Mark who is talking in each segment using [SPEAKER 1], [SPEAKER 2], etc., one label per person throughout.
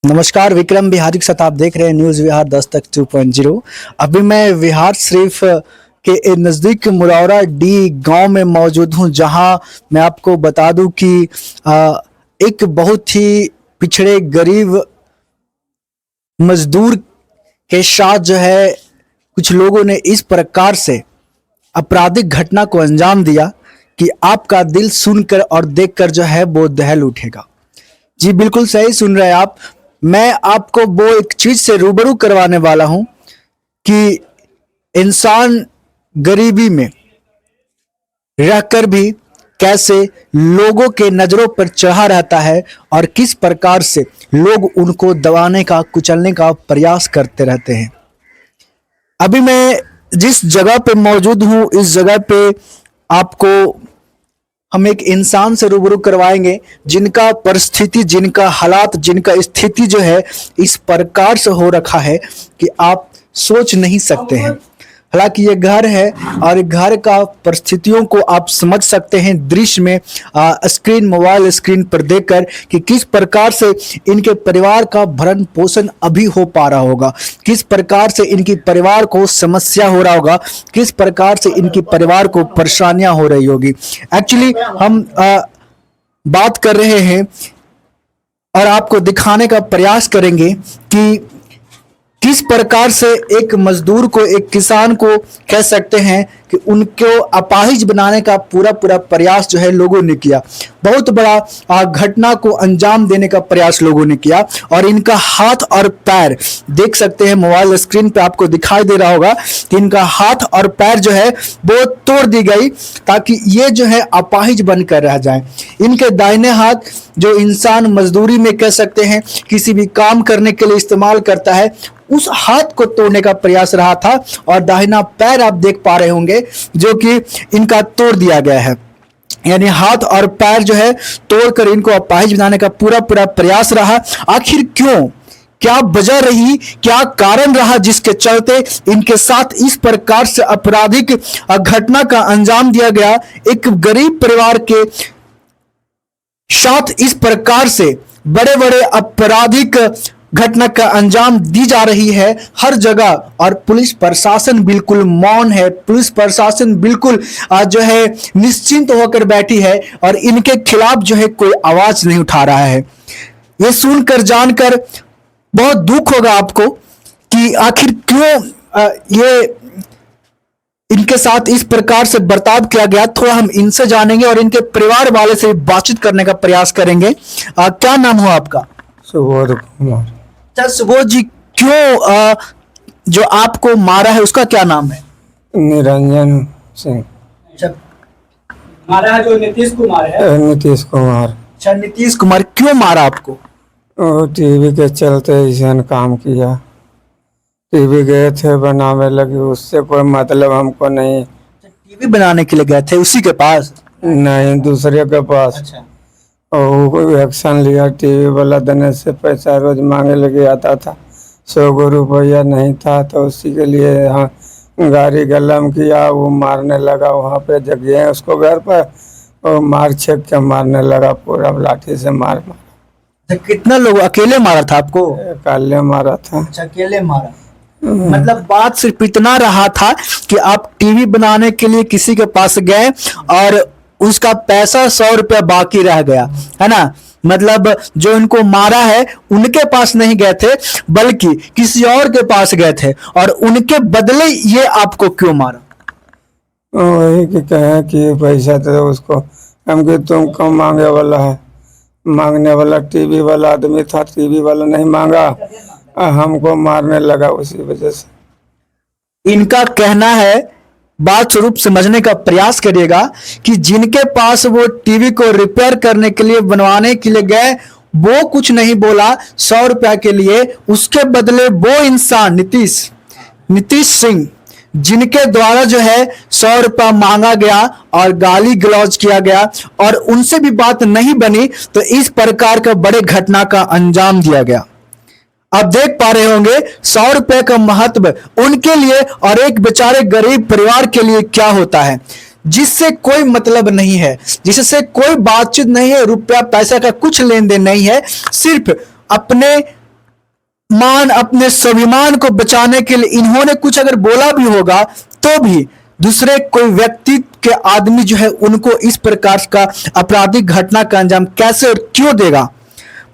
[SPEAKER 1] नमस्कार, विक्रम बिहारी के साथ आप देख रहे हैं न्यूज़ विहार 10 तक 2.0। अभी मैं विहार शरीफ के नज़दीक मुरौरा डी गांव में मौजूद हूं, जहां मैं आपको बता दूं कि एक बहुत ही पिछड़े गरीब मजदूर के साथ जो है कुछ लोगों ने इस प्रकार से आपराधिक घटना को अंजाम दिया कि आपका दिल सुनकर और देखकर जो है वो दहल उठेगा। जी बिल्कुल सही सुन रहे हैं आप। मैं आपको वो एक चीज से रूबरू करवाने वाला हूं कि इंसान गरीबी में रहकर भी कैसे लोगों के नजरों पर चढ़ा रहता है और किस प्रकार से लोग उनको दबाने का, कुचलने का प्रयास करते रहते हैं। अभी मैं जिस जगह पे मौजूद हूं, इस जगह पे आपको हम एक इंसान से रूबरू करवाएंगे जिनका परिस्थिति, जिनका हालात, जिनका स्थिति जो है इस प्रकार से हो रखा है कि आप सोच नहीं सकते हैं। हालांकि ये घर है और घर का परिस्थितियों को आप समझ सकते हैं दृश्य में, स्क्रीन, मोबाइल स्क्रीन पर देखकर कि किस प्रकार से इनके परिवार का भरण पोषण अभी हो पा रहा होगा, किस प्रकार से इनकी परिवार को समस्या हो रहा होगा, किस प्रकार से इनकी परिवार को परेशानियां हो रही होगी। एक्चुअली हम बात कर रहे हैं और आपको दिखाने का प्रयास करेंगे कि किस प्रकार से एक मजदूर को, एक किसान को कह सकते हैं कि उनको अपाहिज बनाने का पूरा प्रयास जो है लोगों ने किया। बहुत बड़ा घटना को अंजाम देने का प्रयास लोगों ने किया और इनका हाथ और पैर देख सकते हैं, मोबाइल स्क्रीन पे आपको दिखाई दे रहा होगा कि इनका हाथ और पैर जो है वो तोड़ दी गई ताकि ये जो है अपाहिज बनकर रह जाए। इनके दाहिने हाथ जो इंसान मजदूरी में कह सकते हैं किसी भी काम करने के लिए इस्तेमाल करता है, उस हाथ को तोड़ने का प्रयास रहा था और दाहिना पैर आप देख पा रहे होंगे जो कि इनका तोड़ दिया गया है। यानी हाथ और पैर जो है तोड़कर इनको अपाहिज बनाने का पूरा प्रयास रहा। आखिर क्यों, क्या वजह रही, क्या कारण रहा जिसके चलते इनके साथ इस प्रकार से आपराधिक घटना का अंजाम दिया गया। एक गरीब परिवार के साथ इस प्रकार से बड़े बड़े आपराधिक घटना का अंजाम दी जा रही है हर जगह, और पुलिस प्रशासन बिल्कुल मौन है। पुलिस प्रशासन बिल्कुल जो है निश्चिंत होकर बैठी है और इनके खिलाफ जो है कोई आवाज नहीं उठा रहा है। ये सुनकर, जानकर बहुत दुख होगा आपको कि आखिर क्यों ये इनके साथ इस प्रकार से बर्ताव किया गया। थोड़ा हम इनसे जानेंगे और इनके परिवार वाले से बातचीत करने का प्रयास करेंगे। क्या नाम हो आपका?
[SPEAKER 2] सुबोध कुमार।
[SPEAKER 1] सुबोध जी, क्यों जो आपको मारा है उसका क्या नाम है?
[SPEAKER 2] निरंजन सिंह।
[SPEAKER 1] अच्छा, मारा है जो नीतीश कुमार है?
[SPEAKER 2] नीतीश कुमार।
[SPEAKER 1] अच्छा, नीतीश कुमार क्यों मारा आपको?
[SPEAKER 2] टीवी के चलते ऐसा काम किया। टीवी गए थे बनावे लगे, उससे कोई मतलब हमको नहीं।
[SPEAKER 1] टीवी बनाने के लिए गए थे उसी के पास?
[SPEAKER 2] नहीं, दूसरे के पास।
[SPEAKER 1] अच्छा।
[SPEAKER 2] और एक्शन लिया। टीवी वाला देने से पैसा रोज मांगे लगे आता था, 100 रुपया नहीं था तो उसी के लिए यहाँ गाड़ी गलम किया। वो मारने लगा वहाँ पे जगह है उसको घर पर, और मार छेक के मारने लगा, पूरा लाठी से मार।
[SPEAKER 1] कितना लोग? अकेले मारा था आपको?
[SPEAKER 2] अकेले मारा था।
[SPEAKER 1] अच्छा, अकेले मारा। मतलब बात सिर्फ इतना रहा था कि आप टीवी बनाने के लिए किसी के पास गए और उसका पैसा 100 रुपया बाकी रह गया, है ना? मतलब जो इनको मारा है उनके पास नहीं गए थे बल्कि किसी और के पास गए थे, और उनके बदले ये आपको क्यों मारा?
[SPEAKER 2] वही कि कहे कि पैसा तो उसको हम कि तुम कम मांगे वाला है। मांगने वाला टीवी वाला आदमी था, टीवी वाला नहीं मांगा, हमको मारने लगा उसी वजह से।
[SPEAKER 1] इनका कहना है, बात स्वरूप समझने का प्रयास करिएगा, कि जिनके पास वो टीवी को रिपेयर करने के लिए, बनवाने के लिए गए, वो कुछ नहीं बोला 100 रुपया के लिए, उसके बदले वो इंसान नीतीश सिंह, जिनके द्वारा जो है 100 रुपया मांगा गया और गाली गलौज किया गया और उनसे भी बात नहीं बनी, तो इस प्रकार का बड़े घटना का अंजाम दिया गया। आप देख पा रहे होंगे 100 रुपए का महत्व उनके लिए और एक बेचारे गरीब परिवार के लिए क्या होता है, जिससे कोई मतलब नहीं है, जिससे कोई बातचीत नहीं है, रुपया पैसा का कुछ लेन देन नहीं है, सिर्फ अपने मान अपने स्वाभिमान को बचाने के लिए इन्होंने कुछ अगर बोला भी होगा तो भी दूसरे कोई व्यक्ति के आदमी जो है उनको इस प्रकार का आपराधिक घटना का अंजाम कैसे और क्यों देगा।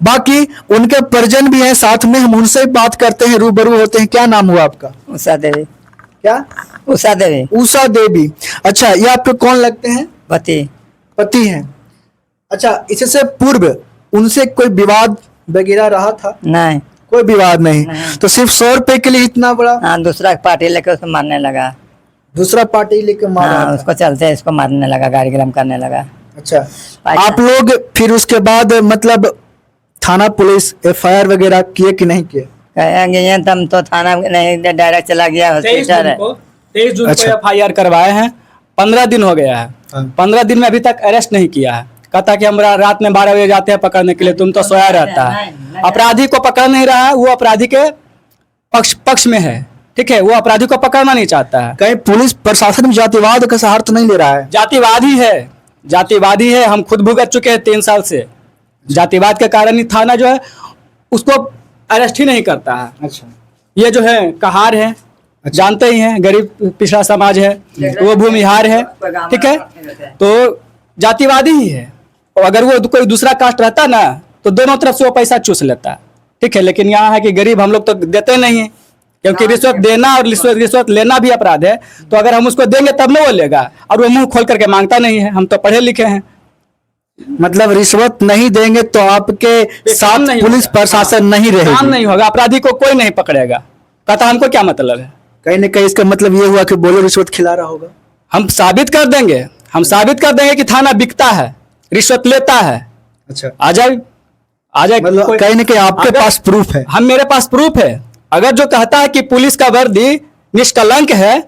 [SPEAKER 1] बाकी उनके परिजन भी हैं साथ में, हम उनसे बात करते हैं, रूबरू होते हैं। क्या नाम हुआ आपका?
[SPEAKER 3] उषा देवी।
[SPEAKER 1] क्या?
[SPEAKER 3] उषा देवी।
[SPEAKER 1] उषा देवी। अच्छा, ये आपके कौन लगते हैं?
[SPEAKER 3] पति।
[SPEAKER 1] पति हैं। अच्छा, इससे पूर्व उनसे कोई विवाद वगैरह रहा था?
[SPEAKER 3] नहीं।
[SPEAKER 1] कोई विवाद नहीं। तो सिर्फ 100 रुपए के लिए इतना बड़ा?
[SPEAKER 3] हाँ, दूसरा पार्टी लेके उसको मारने लगा।
[SPEAKER 1] दूसरा पार्टी लेके मारा
[SPEAKER 3] हाँ,
[SPEAKER 1] था।
[SPEAKER 3] उसको चलते इसको मारने लगा, गाड़ी गरम करने लगा।
[SPEAKER 1] अच्छा, आप लोग फिर उसके बाद मतलब थाना पुलिस FIR वगैरह किए कि नहीं किए?
[SPEAKER 3] कहेंगे तब तो थाना नहीं, डायरेक्ट चला गया
[SPEAKER 4] 23
[SPEAKER 3] हॉस्पिटल।
[SPEAKER 4] जून को 23 जून
[SPEAKER 1] अच्छा।
[SPEAKER 4] को FIR करवाए हैं। 15 दिन हो गया है।
[SPEAKER 1] हाँ।
[SPEAKER 4] 15 दिन में अभी तक अरेस्ट नहीं किया है। कहता कि हम रात में 12 बजे जाते हैं पकड़ने के लिए, तुम तो सोया रहता है। अपराधी को पकड़ नहीं रहा है, वो अपराधी के पक्ष में है। ठीक है, वो अपराधी को पकड़ना नहीं चाहता है।
[SPEAKER 1] कहीं पुलिस प्रशासन भी जातिवाद का सहारा तो नहीं ले रहा है?
[SPEAKER 4] जातिवादी है, जातिवादी है। हम खुद भुगत चुके हैं 3 साल से। जातिवाद के कारण ही थाना जो है उसको अरेस्ट ही नहीं करता है।
[SPEAKER 1] अच्छा।
[SPEAKER 4] ये जो है कहार है, जानते ही हैं, गरीब पिछड़ा समाज है, वो भूमिहार है। ठीक है, तो जातिवादी ही है। और अगर वो कोई दूसरा कास्ट रहता ना तो दोनों तरफ से वो पैसा चूस लेता। ठीक है, लेकिन यहाँ है कि गरीब हम लोग तो देते नहीं है, क्योंकि रिश्वत देना और रिश्वत लेना भी अपराध है। तो अगर हम उसको देंगे तब ना वो लेगा, और वो मुंह खोल करके मांगता नहीं है। हम तो पढ़े लिखे हैं।
[SPEAKER 1] मतलब रिश्वत नहीं देंगे तो आपके साथ
[SPEAKER 4] नहीं
[SPEAKER 1] पुलिस
[SPEAKER 4] होगा।
[SPEAKER 1] प्रशासन नहीं
[SPEAKER 4] काम
[SPEAKER 1] रहेगी?
[SPEAKER 4] नहीं होगा, अपराधी को कोई नहीं पकड़ेगा। कहता हमको क्या मतलब है।
[SPEAKER 1] कहीं ना कहीं इसका मतलब ये हुआ कि बोलो रिश्वत खिला रहा होगा।
[SPEAKER 4] हम साबित कर देंगे, हम साबित कर देंगे कि थाना बिकता है, रिश्वत लेता है।
[SPEAKER 1] अच्छा,
[SPEAKER 4] आ जाए, आ जाए।
[SPEAKER 1] मतलब कहीं ना कहीं आपके
[SPEAKER 4] अगर-
[SPEAKER 1] पास प्रूफ है?
[SPEAKER 4] मेरे पास प्रूफ है। अगर जो कहता है कि पुलिस का वर्दी निष्कलंक है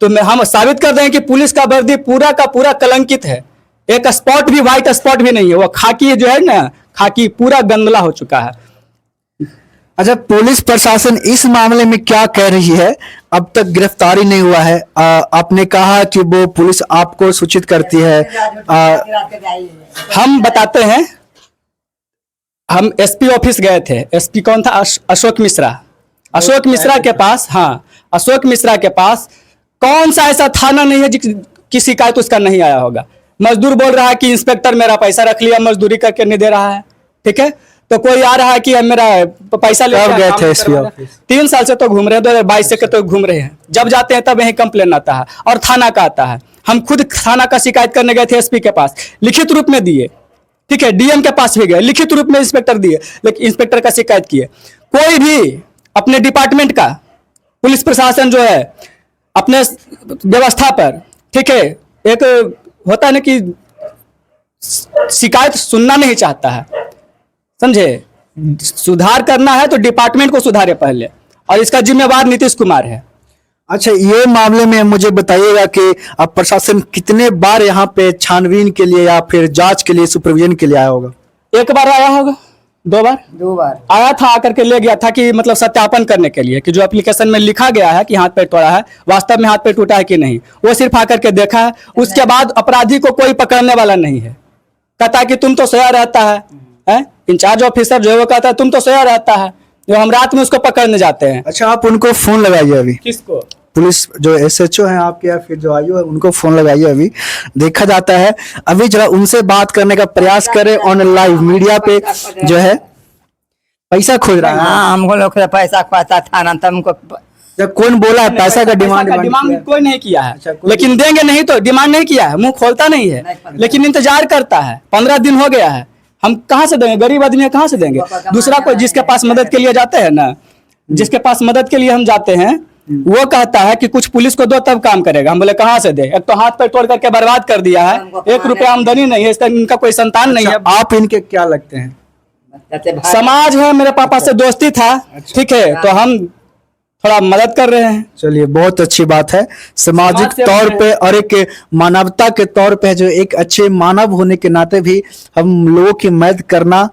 [SPEAKER 4] तो हम साबित कर देंगे कि पुलिस का वर्दी पूरा का पूरा कलंकित है। एक स्पॉट भी, व्हाइट स्पॉट भी नहीं है। वो खाकी जो है ना, खाकी पूरा गंदला हो चुका है।
[SPEAKER 1] अच्छा, पुलिस प्रशासन इस मामले में क्या कह रही है? अब तक गिरफ्तारी नहीं हुआ है। आपने कहा कि वो पुलिस आपको सूचित करती है।
[SPEAKER 4] हम बताते हैं, हम SP ऑफिस गए थे। SP कौन था? अशोक मिश्रा। अशोक मिश्रा के पास, हाँ, अशोक मिश्रा के पास कौन सा ऐसा थाना नहीं है की शिकायत उसका नहीं आया होगा। मजदूर बोल रहा है कि इंस्पेक्टर मेरा पैसा रख लिया, मजदूरी करके नहीं दे रहा है। ठीक है, तो कोई आ रहा है कि मेरा पैसा ले
[SPEAKER 1] कब गए थे SP ऑफिस?
[SPEAKER 4] 3 साल से तो घूम रहे हैं, 2022 से तो घूम रहे हैं। जब जाते हैं तब यही कंप्लेन आता है और थाना का आता है। हम खुद थाना का शिकायत करने गए थे SP के पास, लिखित रूप में दिए। ठीक है, DM के पास भी गए, लिखित रूप में इंस्पेक्टर दिए, लेकिन इंस्पेक्टर का शिकायत किए। कोई भी अपने डिपार्टमेंट का, पुलिस प्रशासन जो है अपने व्यवस्था पर, ठीक है, एक होता है ना कि शिकायत सुनना नहीं चाहता है। समझे? सुधार करना है तो डिपार्टमेंट को सुधारे पहले, और इसका जिम्मेवार नीतीश कुमार है।
[SPEAKER 1] अच्छा, ये मामले में मुझे बताइएगा कि अब प्रशासन कितने बार यहाँ पे छानबीन के लिए या फिर जांच के लिए, सुपरविजन के लिए आया होगा?
[SPEAKER 4] 1 बार आया होगा, 2 बार
[SPEAKER 3] 2 बार
[SPEAKER 4] आया था, आकर के ले गया था कि मतलब सत्यापन करने के लिए कि जो एप्लीकेशन में लिखा गया है कि हाथ पैर तोड़ा है, वास्तव में हाथ पैर टूटा है कि नहीं। वो सिर्फ आकर के देखा है। उसके बाद अपराधी को कोई पकड़ने वाला नहीं है। कहता है कि तुम तो सोया रहता है? इंचार्ज ऑफिसर जो है वो कहता है तुम तो सोया रहता है, जो हम रात में उसको पकड़ने जाते हैं।
[SPEAKER 1] अच्छा, आप उनको फोन लगाइए अभी,
[SPEAKER 4] किसको?
[SPEAKER 1] पुलिस जो SHO है आपके या फिर जो IO है उनको फोन लगाइए। अभी देखा जाता है, अभी जरा उनसे बात करने का प्रयास करें। ऑन लाइव मीडिया पे जो है पैसा खोज रहा है।
[SPEAKER 3] हाँ, हमको लोग से पैसा खोता था ना, तब हमको
[SPEAKER 1] जब कौन बोला है पैसा का डिमांड
[SPEAKER 4] डिमांड कोई नहीं किया है।
[SPEAKER 1] अच्छा, कोई
[SPEAKER 4] लेकिन देंगे नहीं तो डिमांड नहीं किया है, मुंह खोलता नहीं है, लेकिन इंतजार करता है। 15 दिन हो गया है, हम कहाँ से देंगे? गरीब आदमी कहाँ से देंगे? दूसरा कोई जिसके पास मदद के लिए जाते हैं ना, जिसके पास मदद के लिए हम जाते हैं, वो कहता है कि कुछ पुलिस को दो तब काम करेगा। हम बोले कहाँ से दे? एक तो हाथ पैर तोड़ करके बर्बाद कर दिया है, 1 रुपया आमदनी नहीं है, इसका इनका कोई संतान नहीं है।
[SPEAKER 1] आप इनके क्या लगते हैं?
[SPEAKER 4] समाज है, मेरे पापा से दोस्ती था। ठीक है, तो हम थोड़ा मदद कर रहे हैं।
[SPEAKER 1] चलिए, बहुत अच्छी बात है। सामाजिक
[SPEAKER 4] समाज से
[SPEAKER 1] तौर
[SPEAKER 4] अपने-
[SPEAKER 1] पे और एक मानवता के तौर पे जो एक अच्छे मानव होने के नाते भी हम लोगों की मदद करना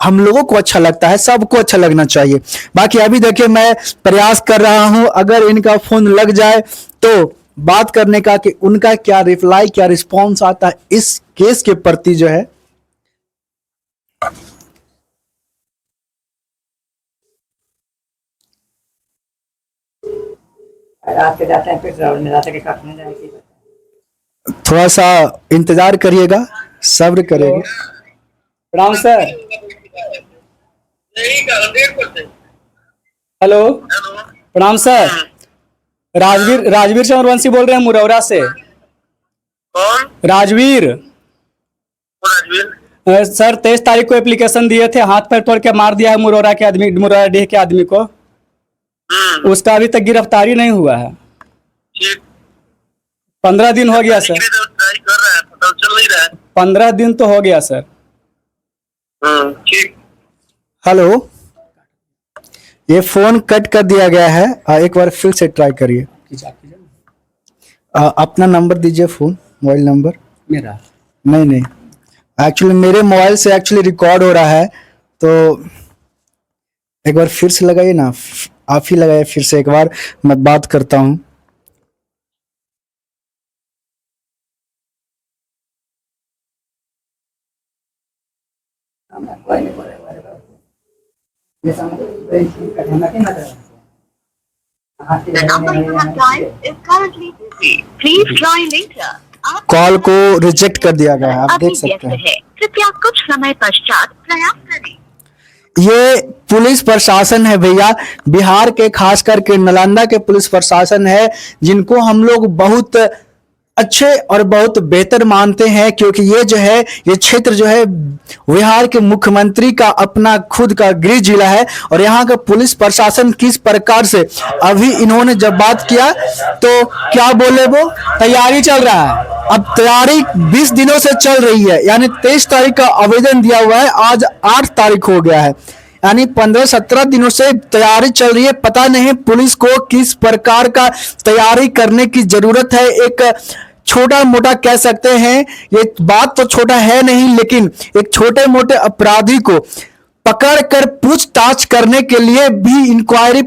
[SPEAKER 1] हम लोगों को अच्छा लगता है, सबको अच्छा लगना चाहिए। बाकी अभी देखिए, मैं प्रयास कर रहा हूं, अगर इनका फोन लग जाए तो बात करने का कि उनका क्या रिप्लाई, क्या रिस्पॉन्स आता है इस केस के प्रति जो है।
[SPEAKER 3] रात के जाते हैं फिर रात के काटने जाएंगे।
[SPEAKER 1] थोड़ा सा इंतजार करिएगा, सब्र करिएगा।
[SPEAKER 4] प्रणाम सर। हेलो प्रणाम सर। राजवीर चंद्रवंशी बोल रहे हैं मुरौरा से।
[SPEAKER 5] कौन?
[SPEAKER 4] राजवीर
[SPEAKER 5] राजवीर?
[SPEAKER 4] सर 23 तारीख को एप्लीकेशन दिए थे, हाथ पैर तोड़ के मार दिया है मुरौरा के आदमी, मुरौरा डीह के आदमी को। उसका अभी तक गिरफ्तारी नहीं हुआ है।
[SPEAKER 5] ठीक।
[SPEAKER 4] 15 दिन हो गया सर।
[SPEAKER 5] ट्राई कर रहा है, पता चल नहीं रहा है।
[SPEAKER 4] 15 दिन तो हो गया सर।
[SPEAKER 5] ठीक।
[SPEAKER 1] हेलो, ये फोन कट कर दिया गया है, एक बार फिर से ट्राई करिए। अपना नंबर दीजिए, फोन मोबाइल नंबर।
[SPEAKER 4] मेरा
[SPEAKER 1] नहीं, एक्चुअली मेरे मोबाइल से एक्चुअली रिकॉर्ड हो रहा है, तो एक बार फिर से लगाइए ना, आप ही लगाइए फिर से एक बार, मैं बात करता हूँ।
[SPEAKER 6] The number you have dialed is currently busy. Please try later.
[SPEAKER 1] Call को रिजेक्ट कर दिया गया है, आप
[SPEAKER 6] अभी
[SPEAKER 1] देख सकते
[SPEAKER 6] व्यस्त
[SPEAKER 1] हैं।
[SPEAKER 6] है, कृपया कुछ समय पश्चात प्रयास करें।
[SPEAKER 1] ये पुलिस प्रशासन है भैया, बिहार के खास करके नालंदा के पुलिस प्रशासन है, जिनको हम लोग बहुत अच्छे और बहुत बेहतर मानते हैं, क्योंकि ये जो है, ये क्षेत्र जो है बिहार के मुख्यमंत्री का अपना खुद का गृह जिला है। और यहाँ का पुलिस प्रशासन किस प्रकार से, अभी इन्होंने जब बात किया तो क्या बोले, वो
[SPEAKER 4] तैयारी चल रहा है।
[SPEAKER 1] अब तैयारी 20 दिनों से चल रही है, यानी 23 तारीख का आवेदन दिया हुआ है, आज 8 तारीख हो गया है, यानी 15-17 दिनों से तैयारी चल रही है। पता नहीं पुलिस को किस प्रकार का तैयारी करने की जरूरत है। एक छोटा मोटा कह सकते हैं, ये बात तो छोटा है नहीं, लेकिन एक छोटे मोटे अपराधी को पकड़ कर पूछताछ करने के लिए भी, इंक्वायरी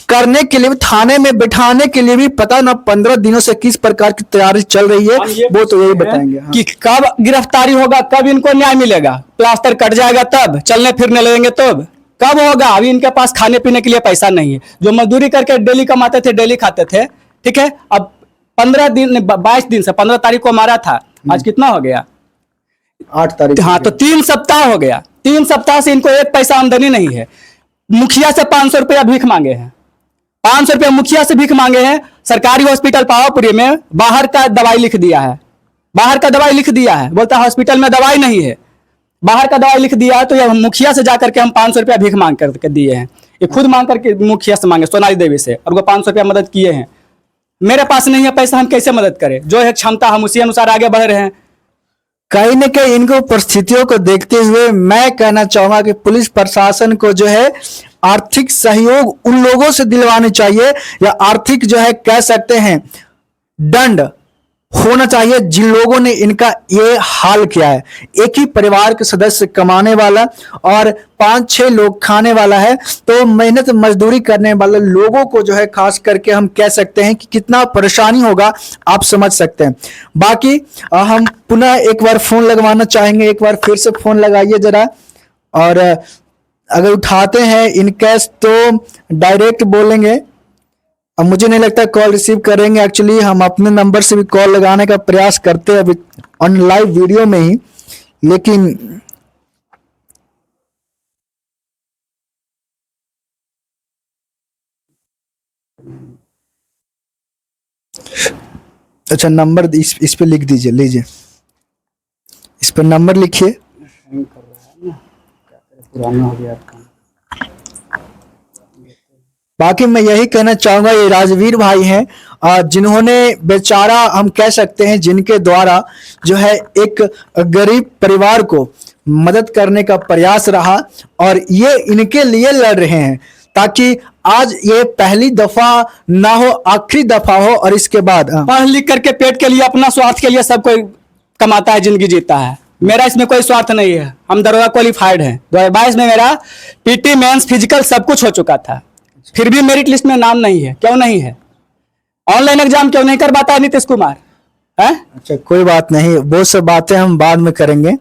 [SPEAKER 1] करने के लिए, थाने में बैठाने के लिए भी पता ना 15 दिनों से किस प्रकार की तैयारी चल रही है, वो तो यही बताएंगे। हाँ।
[SPEAKER 4] कि कब गिरफ्तारी होगा, कब इनको न्याय मिलेगा, प्लास्टर कट जाएगा तब, चलने फिरने लगेंगे तब, कब होगा। अभी इनके पास खाने पीने के लिए पैसा नहीं है, जो मजदूरी करके डेली कमाते थे डेली खाते थे, ठीक है। अब 15 दिन 22 दिन से 15 तारीख को मारा था, आज कितना हो गया,
[SPEAKER 1] 8 तारीख।
[SPEAKER 4] हाँ, तो 3 सप्ताह हो गया। 3 सप्ताह से इनको एक पैसा आमदनी नहीं है। मुखिया से 500 रुपया भीख मांगे हैं, 500 रुपया मुखिया से भीख मांगे हैं। सरकारी हॉस्पिटल पावापुरी में बाहर का दवाई लिख दिया है, बाहर का दवाई लिख दिया है, बोलता है हॉस्पिटल में दवाई नहीं है, बाहर का दवाई लिख दिया है। तो यह मुखिया से जाकर के हम 500 रुपया भीख मांग करके दिए हैं। ये खुद मांग करके मुखिया से मांगे, सोनाली देवी से, और वो 500 रुपया मदद किए हैं। मेरे पास नहीं है पैसा, हम कैसे मदद करें, जो है क्षमता हम उसी अनुसार आगे बढ़ रहे हैं।
[SPEAKER 1] कहीं न कहीं इनको परिस्थितियों को देखते हुए मैं कहना चाहूंगा कि पुलिस प्रशासन को जो है आर्थिक सहयोग उन लोगों से दिलवानी चाहिए, या आर्थिक जो है कह सकते हैं दंड होना चाहिए जिन लोगों ने इनका ये हाल किया है। एक ही परिवार के सदस्य कमाने वाला और 5-6 लोग खाने वाला है, तो मेहनत मजदूरी करने वाले लोगों को जो है खास करके हम कह सकते हैं कि कितना परेशानी होगा, आप समझ सकते हैं। बाकी हम पुनः एक बार फोन लगवाना चाहेंगे, एक बार फिर से फोन लगाइए जरा, और अगर उठाते हैं इन केस तो डायरेक्ट बोलेंगे। अब मुझे नहीं लगता कॉल रिसीव करेंगे, एक्चुअली हम अपने नंबर से भी कॉल लगाने का प्रयास करते हैं अभी ऑन लाइव वीडियो में ही, लेकिन अच्छा नंबर इस पे लिख दीजिए, लीजिए इस पे नंबर लिखिए। बाकी मैं यही कहना चाहूंगा, ये राजवीर भाई हैं जिन्होंने बेचारा हम कह सकते हैं, जिनके द्वारा जो है एक गरीब परिवार को मदद करने का प्रयास रहा, और ये इनके लिए लड़ रहे हैं ताकि आज ये पहली दफा ना हो, आखिरी दफा हो। और इसके बाद
[SPEAKER 4] पढ़ लिख करके पेट के लिए, अपना स्वार्थ के लिए सब कोई कमाता है, जिंदगी जीता है। मेरा इसमें कोई स्वार्थ नहीं है। हम दरोगा क्वालिफाइड हैं। 2022 में मेरा पीटी मेंस फिजिकल सब कुछ हो चुका था, फिर भी मेरिट लिस्ट में नाम नहीं है। क्यों नहीं है? ऑनलाइन एग्जाम क्यों नहीं कर पाता है नीतीश कुमार है?
[SPEAKER 1] अच्छा कोई बात नहीं, वो सब बातें हम बाद में करेंगे।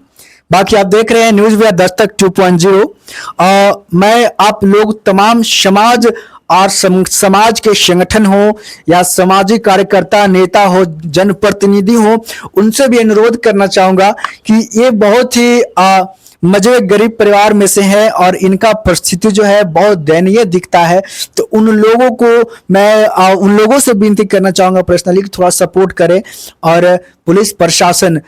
[SPEAKER 1] बाकी आप देख रहे हैं न्यूज़ विद दस्तक 2.0। मैं आप लोग तमाम समाज और समाज के संगठन हो या सामाजिक कार्यकर्ता, नेता हो, जनप्रतिनिधि हो, उनसे भी अनुरोध करना चाहूंगा कि ये बहुत ही मजे गरीब परिवार में से है और इनका परिस्थिति जो है बहुत दयनीय दिखता है। तो उन लोगों को मैं उन लोगों से विनती करना चाहूंगा पर्सनली कि थोड़ा सपोर्ट करें और पुलिस प्रशासन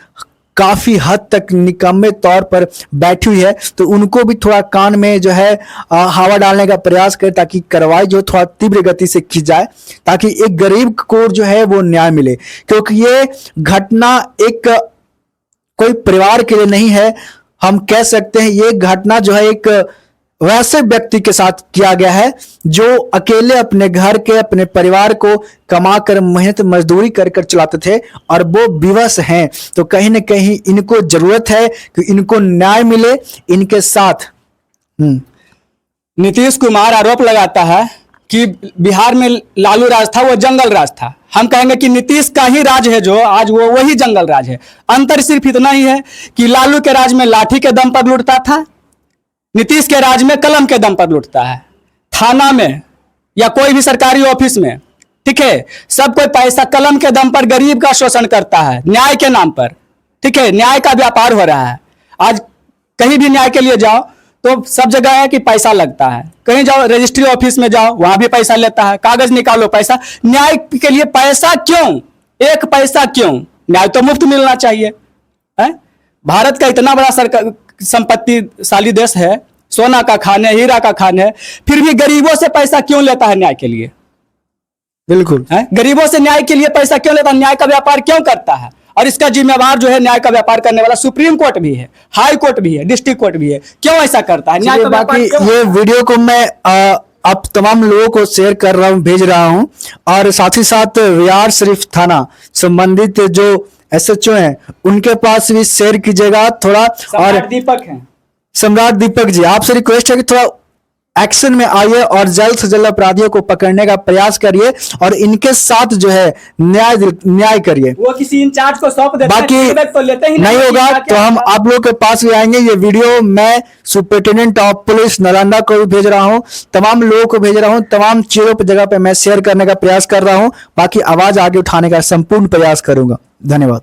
[SPEAKER 1] काफी हद तक निकम्मे तौर पर बैठी हुई है, तो उनको भी थोड़ा कान में जो है हवा डालने का प्रयास करें ताकि कार्रवाई जो थोड़ा तीव्र गति से की जाए, ताकि एक गरीब को जो है वो न्याय मिले। क्योंकि ये घटना एक कोई परिवार के लिए नहीं है, हम कह सकते हैं ये घटना जो है एक वैसे व्यक्ति के साथ किया गया है जो अकेले अपने घर के, अपने परिवार को कमाकर मेहनत मजदूरी कर कर चलाते थे और वो विवश हैं। तो कहीं ना कहीं इनको जरूरत है कि इनको न्याय मिले इनके साथ।
[SPEAKER 4] नीतीश कुमार आरोप लगाता है कि बिहार में लालू राज था, वो जंगल राज था। हम कहेंगे कि नीतीश का ही राज है जो आज वो वही जंगल राज है। अंतर सिर्फ इतना ही है कि लालू के राज में लाठी के दम पर लूटता था, नीतीश के राज में कलम के दम पर लूटता है। थाना में या कोई भी सरकारी ऑफिस में, ठीक है, सब कोई पैसा कलम के दम पर गरीब का शोषण करता है न्याय के नाम पर, ठीक है, न्याय का व्यापार हो रहा है। आज कहीं भी न्याय के लिए जाओ तो सब जगह है कि पैसा लगता है। कहीं जाओ रजिस्ट्री ऑफिस में जाओ, वहां भी पैसा लेता है, कागज निकालो पैसा। न्याय के लिए पैसा क्यों? एक पैसा क्यों? न्याय तो मुफ्त मिलना चाहिए है? भारत का इतना बड़ा सरकार संपत्तिशाली देश है, सोना का खान है, हीरा का खान है, फिर भी गरीबों से पैसा क्यों लेता है न्याय के लिए?
[SPEAKER 1] बिल्कुल
[SPEAKER 4] है, गरीबों से न्याय के लिए पैसा क्यों लेता है? न्याय का व्यापार क्यों करता है? और इसका जिम्मेवार जो है न्याय का व्यापार करने वाला सुप्रीम कोर्ट भी है, हाई कोर्ट भी है, डिस्ट्रिक्ट कोर्ट भी है। क्यों ऐसा करता है? न्याय का व्यापार क्यों?
[SPEAKER 1] ये वीडियो को मैं अब तमाम लोगों को शेयर कर रहा हूं, भेज रहा हूं, और साथ ही साथ विहार शरीफ थाना संबंधित जो SHO हैं उनके पास भी शेयर कीजिएगा थोड़ा। और
[SPEAKER 4] दीपक हैं,
[SPEAKER 1] सम्राट दीपक जी, आपसे रिक्वेस्ट है कि थोड़ा एक्शन में आइए और जल्द से जल्द अपराधियों को पकड़ने का प्रयास करिए और इनके साथ जो है न्याय करिए।
[SPEAKER 4] वो किसी इंचार्ज को सौंप देते हैं,
[SPEAKER 1] बाकी
[SPEAKER 4] तो लेते ही
[SPEAKER 1] नहीं होगा तो हम आप लोग के पास भी आएंगे। ये वीडियो मैं सुपरिटेंडेंट ऑफ पुलिस नालंदा को भी भेज रहा हूं, तमाम लोगों को भेज रहा हूं, तमाम चीजों पर जगह पे मैं शेयर करने का प्रयास कर रहा हूं। बाकी आवाज आगे उठाने का संपूर्ण प्रयास करूंगा। धन्यवाद।